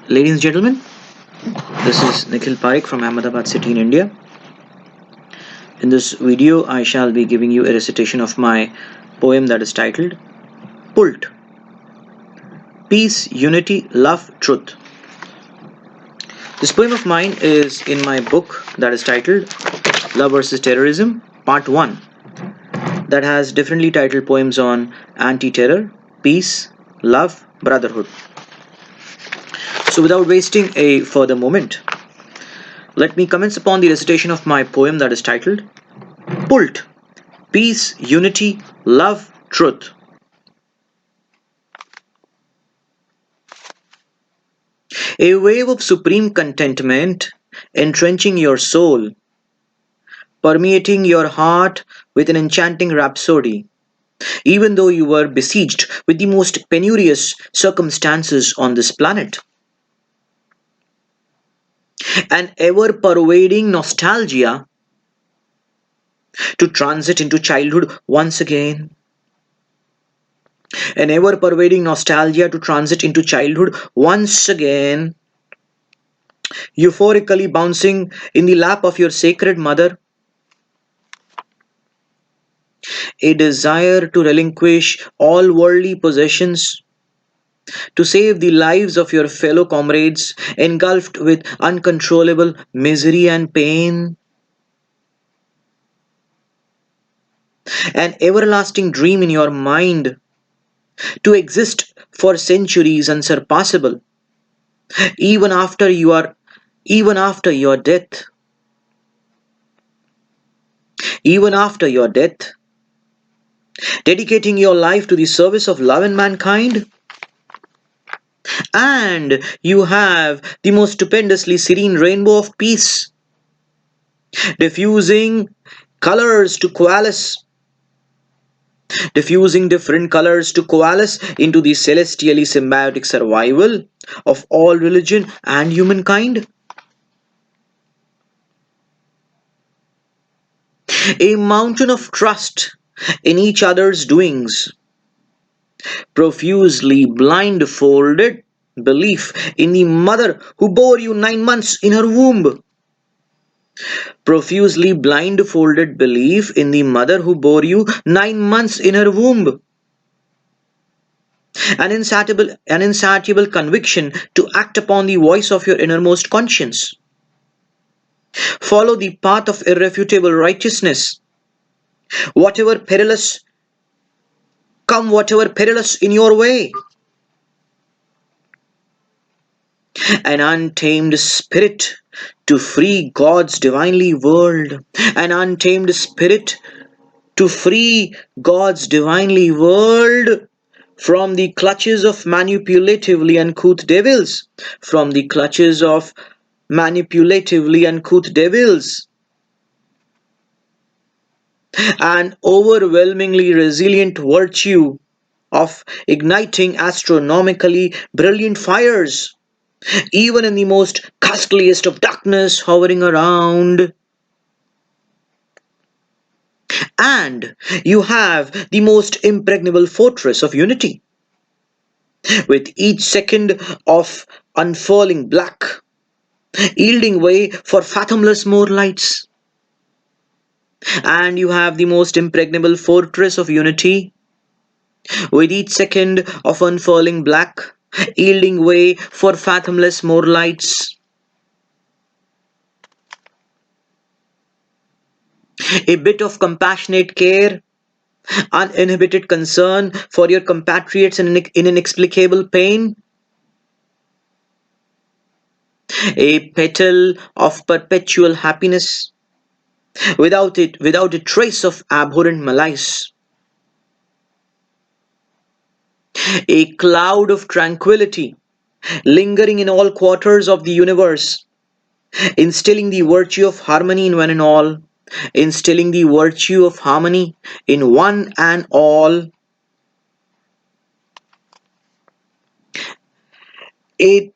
Ladies and gentlemen, this is Nikhil Parekh from Ahmedabad city in India. In this video, I shall be giving you a recitation of my poem that is titled PULT. Peace, Unity, Love, Truth. This poem of mine is in my book that is titled Love versus Terrorism, Part 1, that has differently titled poems on anti-terror, peace, love, brotherhood. So without wasting a further moment, let me commence upon the recitation of my poem that is titled PULT. Peace, Unity, Love, Truth. A wave of supreme contentment entrenching your soul, permeating your heart with an enchanting rhapsody, even though you were besieged with the most penurious circumstances on this planet. An ever pervading nostalgia to transit into childhood once again. An ever pervading nostalgia to transit into childhood once again. Euphorically bouncing in the lap of your sacred mother. A desire to relinquish all worldly possessions, to save the lives of your fellow comrades engulfed with uncontrollable misery and pain. An everlasting dream in your mind to exist for centuries unsurpassable, even after you are even after your death. Even after your death, dedicating your life to the service of love and mankind. And you have the most stupendously serene rainbow of peace, diffusing colors to coalesce, diffusing different colors to coalesce into the celestially symbiotic survival of all religion and humankind. A mountain of trust in each other's doings, profusely blindfolded belief in the mother who bore you 9 months in her womb. Profusely blindfolded belief in the mother who bore you 9 months in her womb. An insatiable conviction to act upon the voice of your innermost conscience. Follow the path of irrefutable righteousness. Whatever perilous, come whatever perilous in your way. An untamed spirit to free God's divinely world. An untamed spirit to free God's divinely world from the clutches of manipulatively uncouth devils. From the clutches of manipulatively uncouth devils. An overwhelmingly resilient virtue of igniting astronomically brilliant fires, even in the most ghastliest of darkness hovering around. And you have the most impregnable fortress of unity, with each second of unfurling black, yielding way for fathomless more lights. And you have the most impregnable fortress of unity, with each second of unfurling black, yielding way for fathomless more lights. A bit of compassionate care, uninhibited concern for your compatriots in inexplicable pain, a petal of perpetual happiness, without a trace of abhorrent malice, a cloud of tranquility lingering in all quarters of the universe, instilling the virtue of harmony in one and all, instilling the virtue of harmony in one and all, a,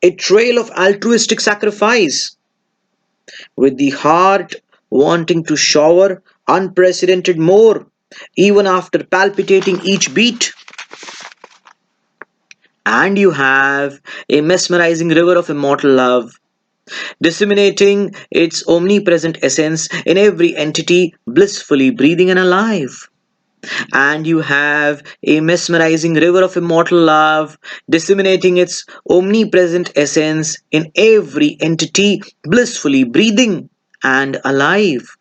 a trail of altruistic sacrifice, with the heart wanting to shower unprecedented more, even after palpitating each beat, And you have a mesmerizing river of immortal love, disseminating its omnipresent essence in every entity blissfully breathing and alive. And you have a mesmerizing river of immortal love, disseminating its omnipresent essence in every entity blissfully breathing and alive.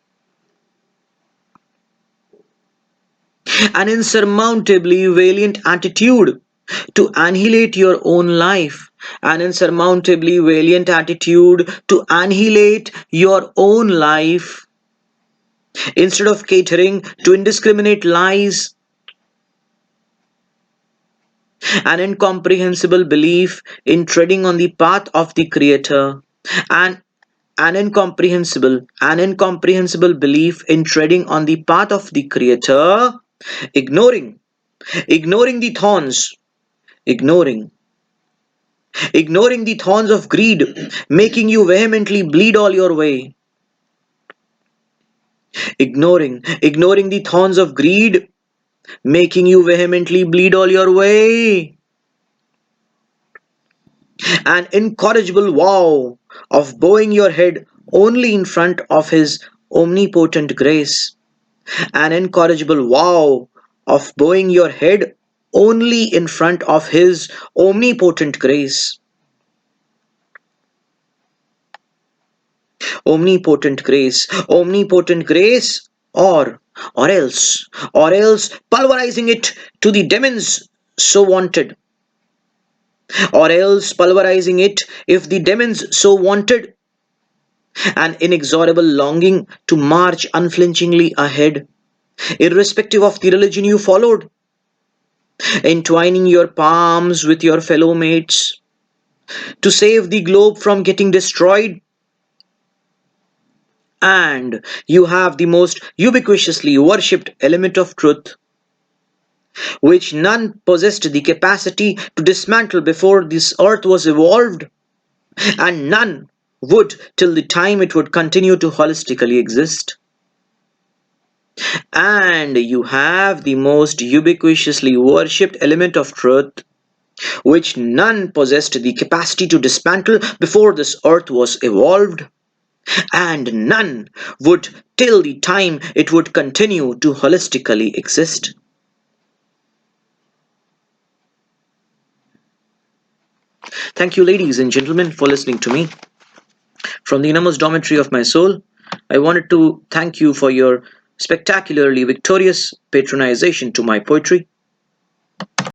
An insurmountably valiant attitude to annihilate your own life, an insurmountably valiant attitude to annihilate your own life instead of catering to indiscriminate lies, an incomprehensible belief in treading on the path of the creator, and an incomprehensible belief in treading on the path of the creator, ignoring ignoring the thorns, ignoring ignoring the thorns of greed, making you vehemently bleed all your way, ignoring the thorns of greed, making you vehemently bleed all your way, an incorrigible vow of bowing your head only in front of his omnipotent grace, an incorrigible vow of bowing your head only in front of his omnipotent grace, omnipotent grace, or else pulverizing it to the demons so wanted, or else pulverizing it if the demons so wanted, an inexorable longing to march unflinchingly ahead, irrespective of the religion you followed, entwining your palms with your fellow mates to save the globe from getting destroyed. And you have the most ubiquitously worshipped element of truth, which none possessed the capacity to dismantle before this earth was evolved, and none would till the time it would continue to holistically exist. And you have the most ubiquitously worshipped element of truth, which none possessed the capacity to dismantle before this earth was evolved, and none would till the time it would continue to holistically exist. Thank you, ladies and gentlemen, for listening to me. From the innermost dormitory of my soul, I wanted to thank you for your spectacularly victorious patronization to my poetry.